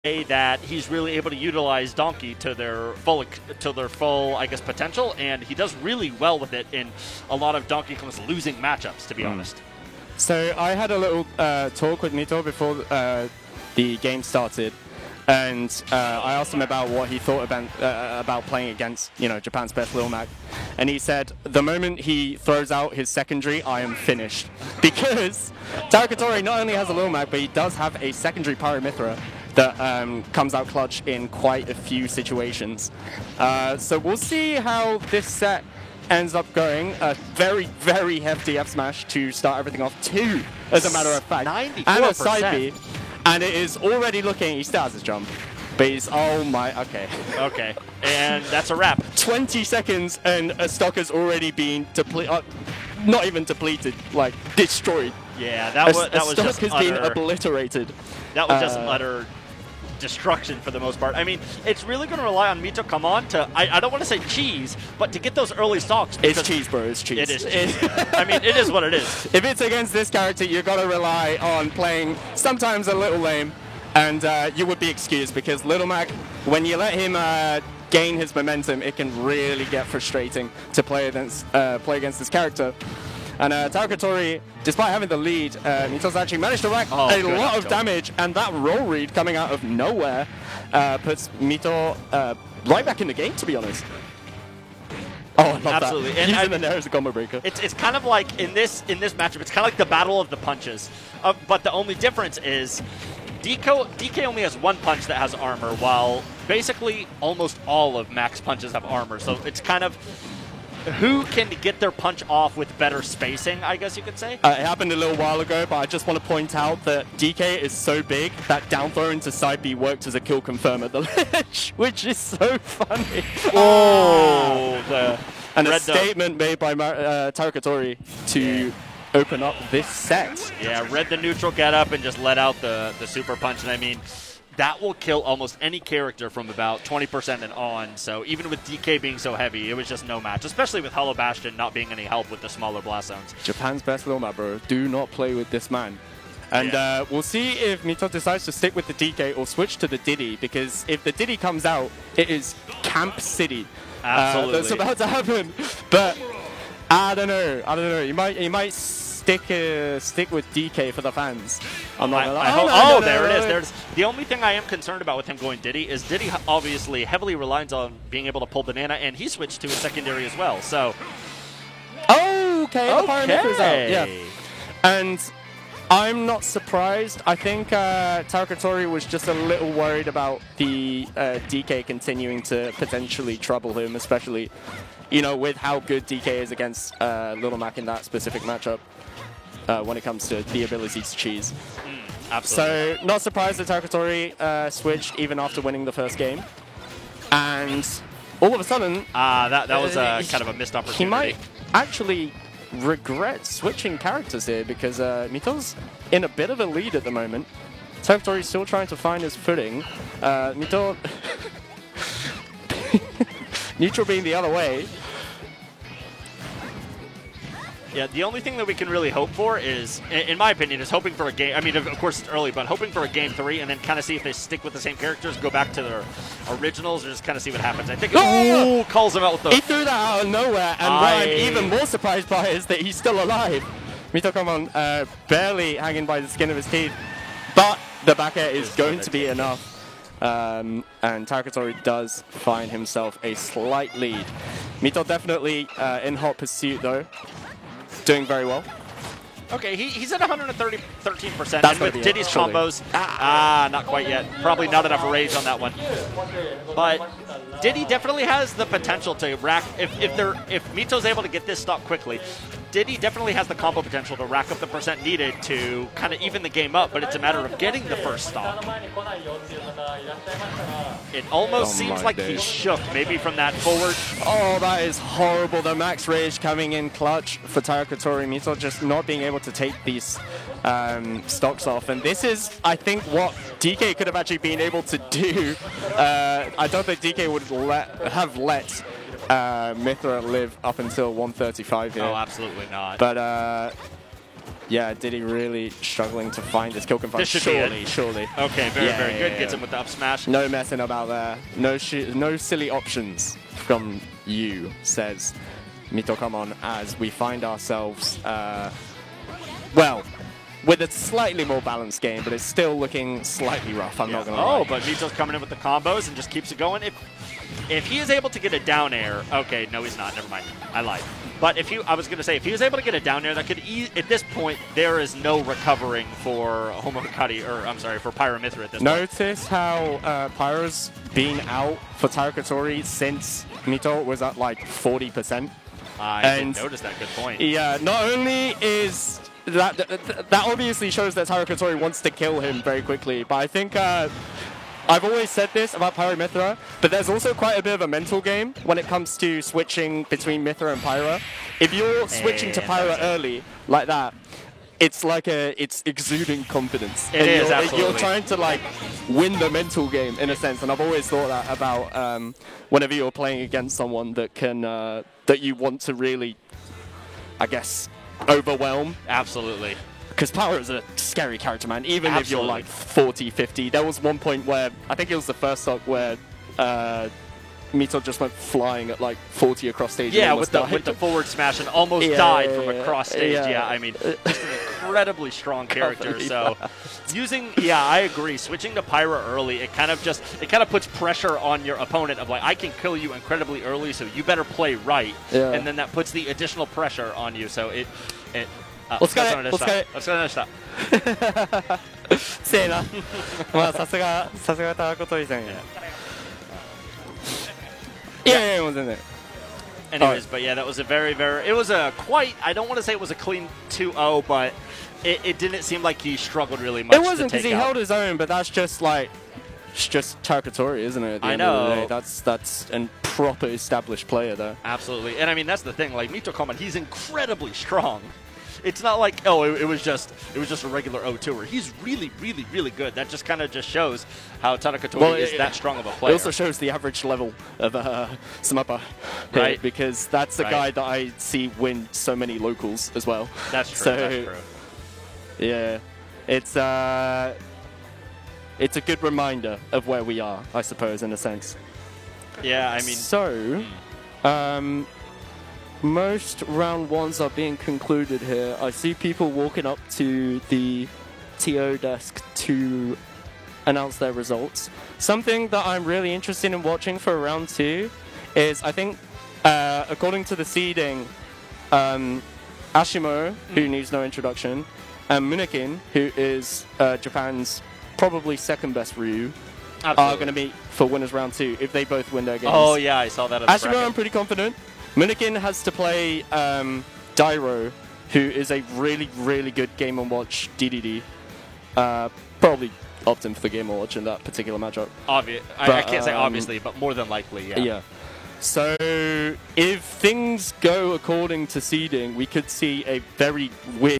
that he's really able to utilize Donkey to their full, I guess, potential, and he does really well with it in a lot of Donkey Kong's losing matchups, to be honest. So I had a little talk with Mito before the game started, and I asked him about what he thought about playing against, Japan's best Lil Mac, and he said the moment he throws out his secondary, I am finished, because Tarakatori not only has a Lil Mac, but he does have a secondary Pyramithra that comes out clutch in quite a few situations. So we'll see how this set ends up going. A very, very hefty F smash to start everything off. 2, as a matter of fact. 94%. And a side B. And it is already looking, he still has his jump. But he's, oh my, okay. Okay, and that's a wrap. 20 seconds and a stock has already been depleted. Not even depleted, like destroyed. Yeah, that was just stock has been obliterated. That was just utter destruction for the most part. I mean, it's really going to rely on Mito come on to, I don't want to say cheese, but to get those early stocks. It's cheese, bro. It's cheese. It is cheese. I mean, it is what it is. If it's against this character, you've got to rely on playing sometimes a little lame, and you would be excused, because Little Mac, when you let him gain his momentum, it can really get frustrating to play against this character. And Tarakatori, despite having the lead, Mito's actually managed to rack a lot of damage, and that roll read coming out of nowhere puts Mito right back in the game, to be honest. Oh, I love absolutely. that. And using the Nair as a combo breaker. It's kind of like, in this matchup, it's kind of like the battle of the punches. But the only difference is DK only has one punch that has armor, while basically almost all of Mac's punches have armor. So it's kind of who can get their punch off with better spacing, I guess you could say. It happened a little while ago, but I just want to point out that DK is so big that down throw into side B worked as a kill confirm at the ledge, which is so funny. Oh! And a statement made by Tarakatori to open up this set. Yeah, read the neutral get up and just let out the super punch, and I mean, that will kill almost any character from about 20% and on. So even with DK being so heavy, it was just no match, especially with Hollow Bastion not being any help with the smaller blast zones. Japan's best Lil Mac, bro. Do not play with this man. And we'll see if Mito decides to stick with the DK or switch to the Diddy, because if the Diddy comes out, it is Camp City. Absolutely. That's about to happen. But I don't know. You might stick with DK for the fans. I'm not gonna lie. There it is. There's the only thing I am concerned about with him going Diddy is Diddy obviously heavily relies on being able to pull banana, and he switched to a secondary as well. So okay. The Pyramithra's out. Yeah. And I'm not surprised. I think Tarakatori was just a little worried about the DK continuing to potentially trouble him, especially with how good DK is against Little Mac in that specific matchup. When it comes to the ability to cheese. Absolutely. So, not surprised that Tarakatori switched even after winning the first game. And all of a sudden... that was kind of a missed opportunity. He might actually regret switching characters here, because Mito's in a bit of a lead at the moment. Tarakatori's still trying to find his footing. Mito... Neutral being the other way. Yeah, the only thing that we can really hope for is, in my opinion, is hoping for a game. I mean, of course, it's early, but hoping for a game 3 and then kind of see if they stick with the same characters, go back to their originals, or just kind of see what happens. I think calls him out with the... He threw that out of nowhere, and what I'm even more surprised by is that he's still alive. Mito Komon barely hanging by the skin of his teeth, but the back air is going to be enough. And Tarakatori does find himself a slight lead. Mito definitely in hot pursuit, though. Doing very well. Okay, he's at 113%. And with Diddy's combos, not quite yet. Probably not enough rage on that one. But Diddy definitely has the potential to rack. If Mito's able to get this stock quickly, Diddy definitely has the combo potential to rack up the percent needed to kind of even the game up, but it's a matter of getting the first stock. It almost seems like he shook, maybe from that forward. Oh, that is horrible. The max rage coming in clutch for Tarakatori. Mito just not being able to take these stocks off. And this is, I think, what DK could have actually been able to do. I don't think DK would have let Mythra live up until 135 here. Oh, absolutely not. But yeah, Diddy really struggling to find this kill confirm. This should be it. Surely. Okay, very good. Gets him with the up smash. No messing about there. No silly options from you, says Mitokamon, as we find ourselves, well, with a slightly more balanced game, but it's still looking slightly rough, I'm not going to lie. Oh, but Mito's coming in with the combos and just keeps it going. If he is able to get a down air, okay, no, he's not. Never mind. I lied. But I was going to say, if he was able to get a down air, that could at this point, there is no recovering for Homokari, or I'm sorry, for Pyra/Mythra at this point. Notice how Pyra's been out for Tarukatori since Mito was at like 40%. I didn't notice that. Good point. Yeah, not only is that obviously shows that Tarukatori wants to kill him very quickly, but I think I've always said this about Pyra/Mythra, but there's also quite a bit of a mental game when it comes to switching between Mythra and Pyra. If you're switching to Pyra early like that, it's like it's exuding confidence. It is, absolutely. You're trying to like win the mental game in a sense, and I've always thought that about whenever you're playing against someone that can that you want to really, I guess, overwhelm. Absolutely. Because Pyra is a scary character, man, even if you're like 40, 50. There was one point where, I think it was the first stock where Mito just went flying at like 40 across stage. Yeah, with the forward smash and almost died from across stage. Yeah, I mean, just an incredibly strong character. So I agree. Switching to Pyra early, it kind of puts pressure on your opponent of like, I can kill you incredibly early, so you better play right. Yeah. And then that puts the additional pressure on you. So it お疲れ様でした。せーな。まあさすがタラコトリさんや。いやもう全然。Anyways, but yeah, that was a it was a quite, I don't want to say it was a clean 2-0, but it didn't seem like he struggled really much. It wasn't because he held his own, but that's just like, it's just Tarukatori, isn't it? At the end of the day, that's a proper established player though. Absolutely, and I mean that's the thing. Like Mitokamon, he's incredibly strong. It's not like, oh, it was just a regular O2er. He's really, really, really good. That just kind of just shows how Tarukatori is that strong of a player. It also shows the average level of Samapa, right? Because that's the guy that I see win so many locals as well. That's true. So, that's true. Yeah, it's a good reminder of where we are, I suppose, in a sense. Yeah, I mean. So, most round ones are being concluded here. I see people walking up to the TO desk to announce their results. Something that I'm really interested in watching for round 2 is, I think, according to the seeding, Ashimo, who needs no introduction, and Munekin, who is Japan's probably second best Ryu, are going to meet for winners round 2 if they both win their games. Oh yeah, I saw that. Ashimo, I'm pretty confident. Munekin has to play Dairo, who is a really, really good Game & Watch DDD. Probably opt in for the Game & Watch in that particular matchup. I can't say obviously, but more than likely, yeah. Yeah. So if things go according to seeding, we could see a very weird